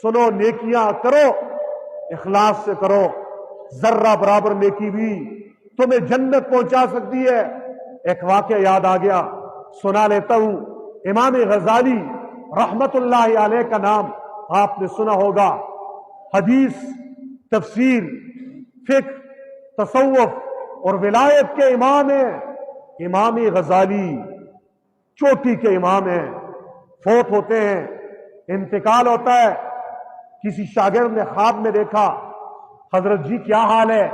سنو نیکیاں کرو، اخلاص سے کرو، ذرہ برابر نیکی بھی تمہیں جنت پہنچا سکتی ہے۔ ایک واقعہ یاد آ گیا، سنا لیتا ہوں۔ امام غزالی رحمت اللہ علیہ کا نام آپ نے سنا ہوگا، حدیث، تفسیر، فقہ، تصوف اور ولایت کے امام ہیں۔ امام غزالی چوٹی کے امام ہیں، فوت ہوتے ہیں، انتقال ہوتا ہے۔ کسی شاگرد نے خواب میں دیکھا، حضرت جی کیا حال ہے،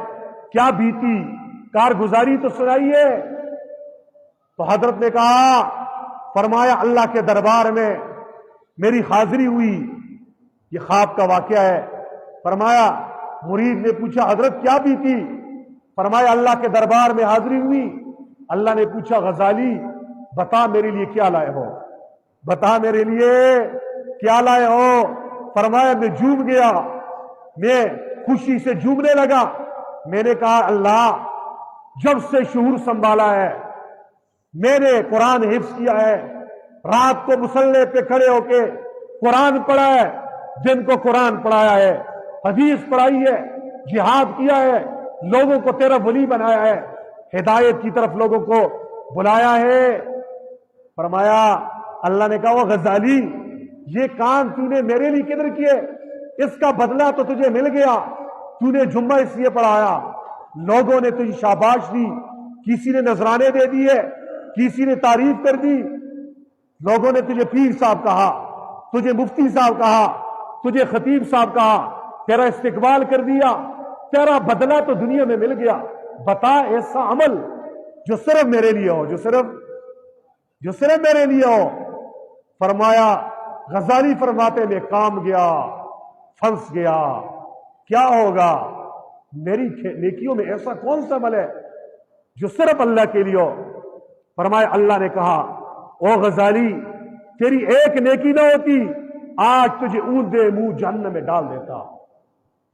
کیا بیتی، کارگزاری تو سنائیے۔ تو حضرت نے کہا، فرمایا اللہ کے دربار میں میری حاضری ہوئی، یہ خواب کا واقعہ ہے۔ فرمایا، مرید نے پوچھا حضرت کیا بیتی؟ فرمایا اللہ کے دربار میں حاضری ہوئی۔ اللہ نے پوچھا غزالی بتا میرے لیے کیا لائے ہو، بتا میرے لیے کیا لائے ہو؟ فرمایا میں جھوم گیا، میں خوشی سے جھومنے لگا۔ میں نے کہا اللہ جب سے شعور سنبھالا ہے، میں نے قرآن حفظ کیا ہے، رات کو مصلے پہ کھڑے ہو کے قرآن پڑھا ہے، دن کو قرآن پڑھایا ہے، حدیث پڑھائی ہے، جہاد کیا ہے، لوگوں کو تیرا ولی بنایا ہے، ہدایت کی طرف لوگوں کو بلایا ہے۔ فرمایا اللہ نے کہا وہ غزالی یہ کام تو نے میرے لیے کدھر کیے؟ اس کا بدلہ تو تجھے مل گیا، تو نے جمعہ اس لیے پڑھایا، لوگوں نے تجھے شاباش دی، کسی نے نذرانے دے دیے، کسی نے تعریف کر دی، لوگوں نے تجھے پیر صاحب کہا، تجھے مفتی صاحب کہا، تجھے خطیب صاحب کہا، تیرا استقبال کر دیا، تیرا بدلہ تو دنیا میں مل گیا، بتا ایسا عمل جو صرف میرے لیے ہو، جو صرف میرے لیے ہو۔ فرمایا غزالی فرماتے میں کام گیا، پھنس گیا، کیا ہوگا؟ میری نیکیوں میں ایسا کون سا عمل ہے جو صرف اللہ کے لیے ہو؟ فرمایا اللہ نے کہا او غزالی تیری ایک نیکی نہ ہوتی آج تجھے اونچے منہ جہنم میں ڈال دیتا۔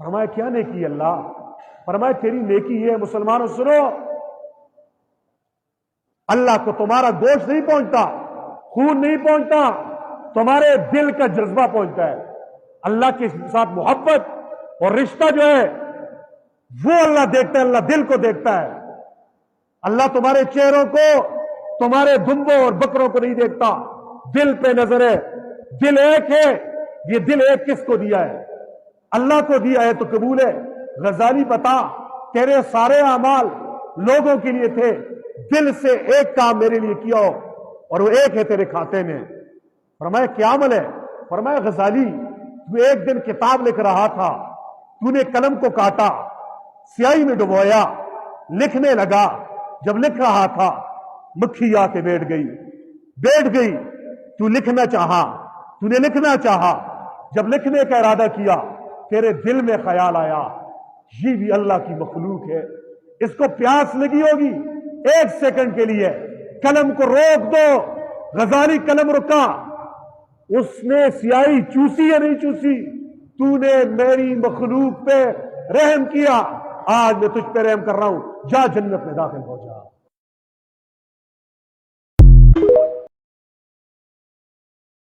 فرمایا کیا نیکی اللہ؟ فرمایا تیری نیکی ہے مسلمانوں سنو، اللہ کو تمہارا گوشت نہیں پہنچتا، خون نہیں پہنچتا، تمہارے دل کا جذبہ پہنچتا ہے۔ اللہ کے ساتھ محبت اور رشتہ جو ہے وہ اللہ دیکھتا ہے، اللہ دل کو دیکھتا ہے۔ اللہ تمہارے چہروں کو، تمہارے دمبوں اور بکروں کو نہیں دیکھتا، دل پہ نظر ہے۔ دل ایک ہے، یہ دل ایک کس کو دیا ہے؟ اللہ کو دیا ہے تو قبول ہے۔ غزالی بتا تیرے سارے اعمال لوگوں کے لیے تھے، دل سے ایک کام میرے لیے کیا ہو اور وہ ایک ہے تیرے کھاتے میں۔ فرمایا کیا عمل ہے؟ فرمایا غزالی تو ایک دن کتاب لکھ رہا تھا، تو نے قلم کو کاٹا، سیاہی میں ڈبویا، لکھنے لگا، جب لکھ رہا تھا مکھی آ کے بیٹھ گئی، تو لکھنا چاہا، تو نے لکھنا چاہا، جب لکھنے کا ارادہ کیا تیرے دل میں خیال آیا یہ بھی اللہ کی مخلوق ہے، اس کو پیاس لگی ہوگی، ایک سیکنڈ کے لیے قلم کو روک دو۔ غزالی قلم رکا، اس نے سیاہی چوسی یا نہیں چوسی؟ تو نے میری مخلوق پہ رحم کیا، آج میں تجھ پہ رحم کر رہا ہوں، جا جنت میں داخل ہو جا۔